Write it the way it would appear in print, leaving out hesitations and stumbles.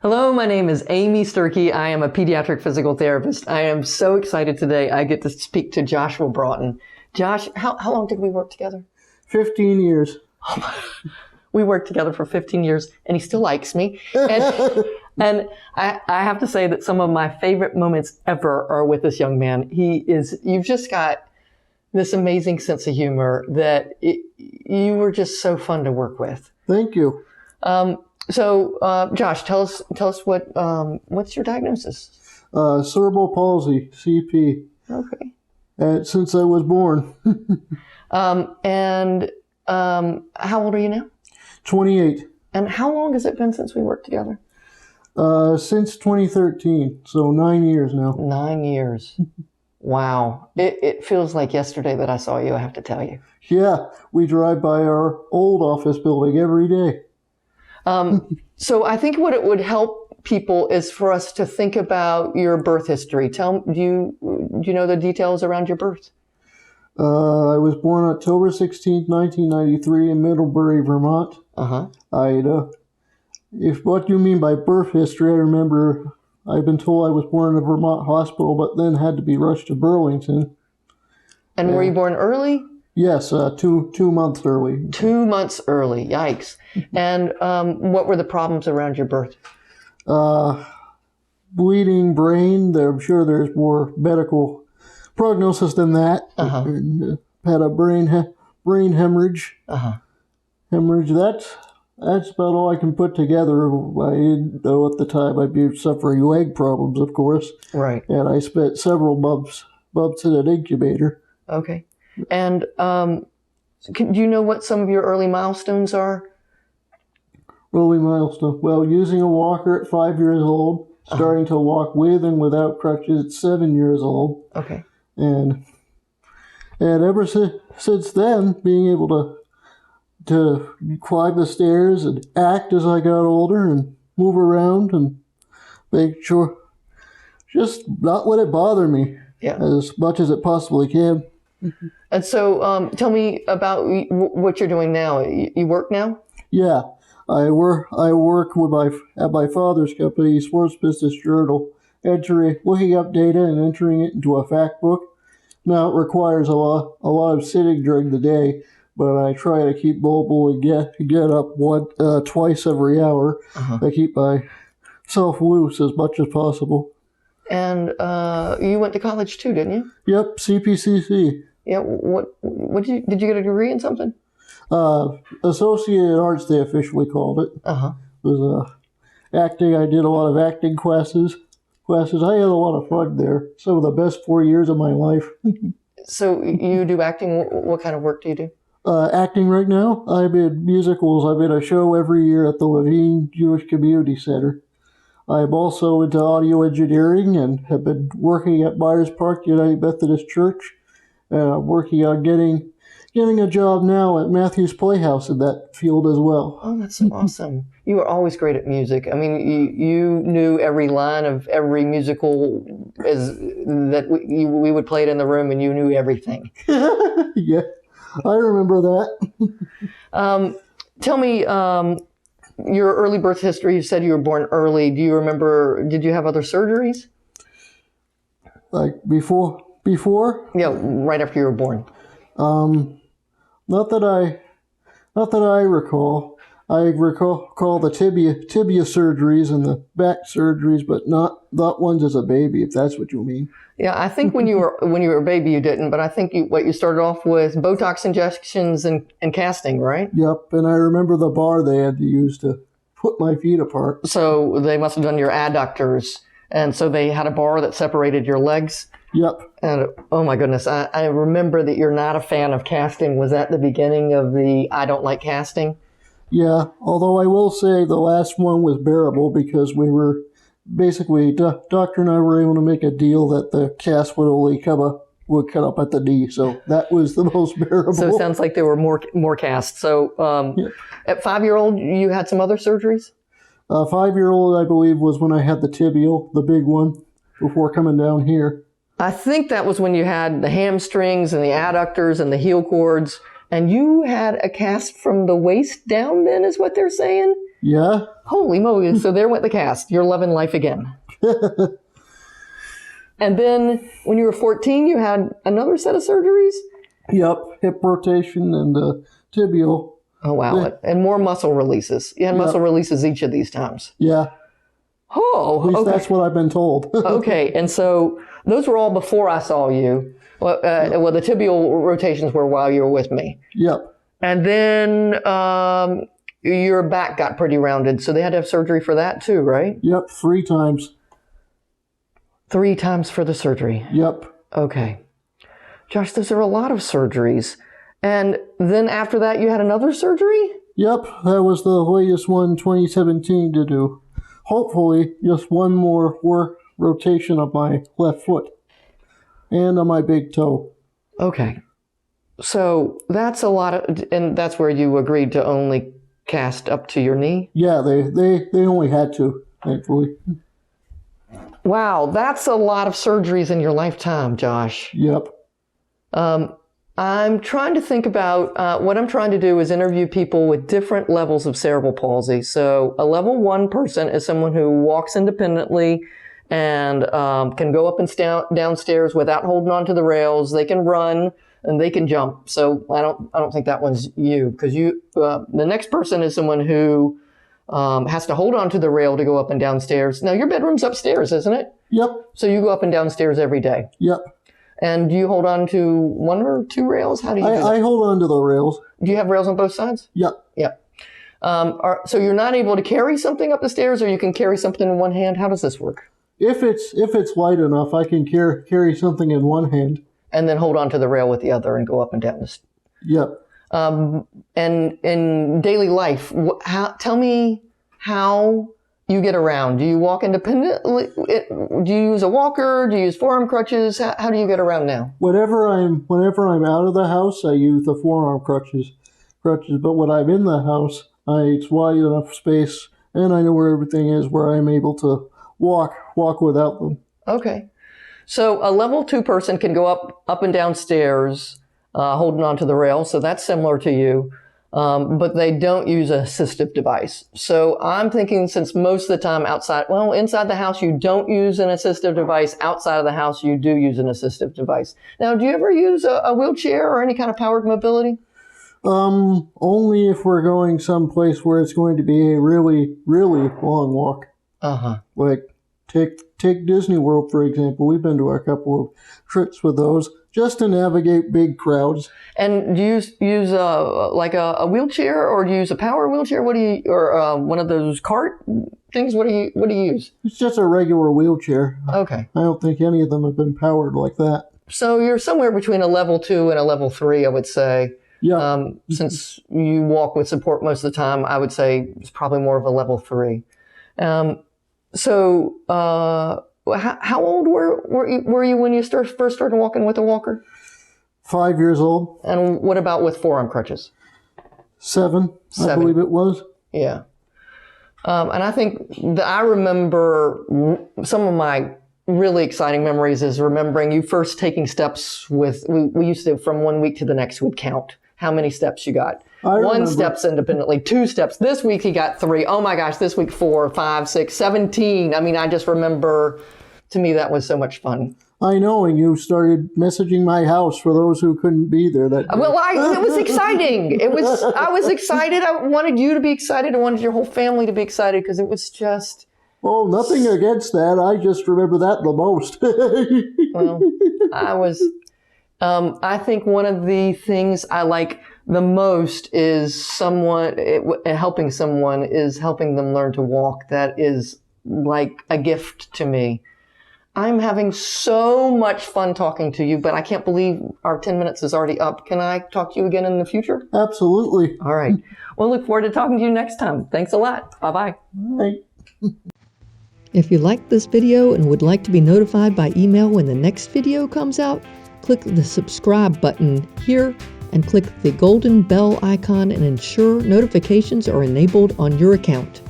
Hello, my name is Amy Sturkey. I am a pediatric physical therapist. I am so excited today. I get to speak to Joshua Broughton. Josh, how long did we work together? 15 years. We worked together for 15 years, and he still likes me. And I have to say that some of my favorite moments ever are with this young man. You've just got this amazing sense of humor that you were just so fun to work with. Thank you. So, Josh, tell us what's your diagnosis? Cerebral Palsy, CP. Okay. Since I was born. And how old are you now? 28. And how long has it been since we worked together? Since 2013, so 9 years now. 9 years. Wow. It feels like yesterday that I saw you, I have to tell you. Yeah, we drive by our old office building every day. So I think what it would help people is for us to think about your birth history. Do you know the details around your birth? I was born October 16th, 1993 in Middlebury, Vermont. If what you mean by birth history, I remember I've been told I was born in a Vermont hospital, but then had to be rushed to Burlington. And were you born early? Yes, 2 months early. 2 months early, yikes. And what were the problems around your birth? Bleeding brain. I'm sure there's more medical prognosis than that. Had a brain hemorrhage. Hemorrhage. That's about all I can put together. I didn't know at the time I'd be suffering leg problems, of course. Right. And I spent several months in an incubator. Okay. And do you know what some of your early milestones are? Early milestone. Well, using a walker at 5 years old, starting to walk with and without crutches at 7 years old. Okay. And ever since then, being able to climb the stairs and act as I got older and move around and make sure, just not let it bother me as much as it possibly can. And so tell me about what you're doing now. You work now? Yeah. I work at my father's company, Sports Business Journal, looking up data and entering it into a fact book. Now, it requires a lot of sitting during the day, but I try to keep mobile and get up twice every hour. I keep myself loose as much as possible. And you went to college too, didn't you? Yep, CPCC. Yeah. Did you get a degree in something? Associated Arts, they officially called it. It was acting. I did a lot of acting classes. I had a lot of fun there. Some of the best 4 years of my life. So you do acting. What kind of work do you do? Acting right now. I'm in musicals. I'm in a show every year at the Levine Jewish Community Center. I'm also into audio engineering and have been working at Myers Park United Methodist Church. And I'm working on getting a job now at Matthews Playhouse in that field as well. Oh, that's so awesome. You were always great at music. I mean, you knew every line of every musical that we would play it in the room, and you knew everything. Yeah, I remember that. Tell me your early birth history. You said you were born early. Do you remember, did you have other surgeries? Like before? Yeah, right after you were born. Not that I recall. I recall the tibia surgeries and the back surgeries, but not ones as a baby, if that's what you mean. Yeah, I think when you were a baby you didn't, but I think you started off with Botox injections and casting, right? Yep, and I remember the bar they had to use to put my feet apart. So they must have done your adductors, and so they had a bar that separated your legs. Yep. And oh my goodness, I remember that you're not a fan of casting. Was that the beginning of the I don't like casting? Yeah, although I will say the last one was bearable because we were basically, doctor and I were able to make a deal that the cast would only cut up at the knee, so that was the most bearable. So it sounds like there were more casts. So At 5-year-old, you had some other surgeries? 5-year-old, I believe, was when I had the tibial, the big one, before coming down here. I think that was when you had the hamstrings and the adductors and the heel cords, and you had a cast from the waist down then, is what they're saying? Yeah. Holy moly. So there went the cast. You're loving life again. And then when you were 14, you had another set of surgeries? Yep. Hip rotation and tibial. Oh, wow. And more muscle releases. You had muscle releases each of these times. Yeah. Oh, At least okay. that's what I've been told. Okay. And so those were all before I saw you. Well, the tibial rotations were while you were with me. Yep. And then your back got pretty rounded, so they had to have surgery for that too, right? Yep. 3 times. 3 times for the surgery. Yep. Okay. Josh, those are a lot of surgeries. And then after that, you had another surgery? Yep. That was the latest one, 2017 to do. Hopefully, just one more rotation of my left foot and on my big toe. Okay. So that's a lot of, and that's where you agreed to only cast up to your knee? Yeah, they only had to, thankfully. Wow, that's a lot of surgeries in your lifetime, Josh. Yep. I'm trying to think about, what I'm trying to do is interview people with different levels of cerebral palsy. So a level 1 person is someone who walks independently and can go up and downstairs without holding onto the rails. They can run and they can jump. So I don't think that one's you, because the next person is someone who has to hold onto the rail to go up and downstairs. Now your bedroom's upstairs, isn't it? Yep. So you go up and downstairs every day. Yep. And do you hold on to 1 or 2 rails? How do you do that? I hold on to the rails. Do you have rails on both sides? Yep. Yep. So you're not able to carry something up the stairs, or you can carry something in one hand? How does this work? If it's light enough, I can carry something in one hand. And then hold on to the rail with the other and go up and down the Yep. And in daily life, tell me how you get around. Do you walk independently? Do you use a walker? Do you use forearm crutches? How do you get around now? Whenever I'm out of the house, I use the forearm crutches. But when I'm in the house, it's wide enough space, and I know where everything is, where I'm able to walk without them. Okay. So a level 2 person can go up and down stairs, holding onto the rail. So that's similar to you. But they don't use an assistive device. So I'm thinking, since most of the time inside the house, you don't use an assistive device. Outside of the house, you do use an assistive device. Now, do you ever use a wheelchair or any kind of powered mobility? Only if we're going someplace where it's going to be a really, really long walk. Uh-huh. Like, take Disney World, for example. We've been to a couple of trips with those just to navigate big crowds. And do you use a wheelchair, or do you use a power wheelchair? Or one of those cart things? What do you use? It's just a regular wheelchair. Okay. I don't think any of them have been powered like that. So you're somewhere between a level 2 and a level 3, I would say. Yeah. Since you walk with support most of the time, I would say it's probably more of a level 3. So how old were you when you first started walking with a walker? 5 years old. And what about with forearm crutches? 7, I believe it was. Yeah. And I think that I remember some of my really exciting memories is remembering you first taking steps with, we used to, from 1 week to the next, we'd count how many steps you got. 1 steps independently, 2 steps. This week he got 3. Oh my gosh, this week 4, 5, 6, 17. I mean, I just remember, to me, that was so much fun. I know, and you started messaging my house for those who couldn't be there that day. Well, it was exciting. I was excited. I wanted you to be excited. I wanted your whole family to be excited, because it was just... Oh, nothing against that. I just remember that the most. Well, I think one of the things I like the most is helping someone is helping them learn to walk. That is like a gift to me. I'm having so much fun talking to you, but I can't believe our 10 minutes is already up. Can I talk to you again in the future? Absolutely. All right. Well, look forward to talking to you next time. Thanks a lot. Bye-bye. Bye. If you liked this video and would like to be notified by email when the next video comes out, click the subscribe button here and click the golden bell icon and ensure notifications are enabled on your account.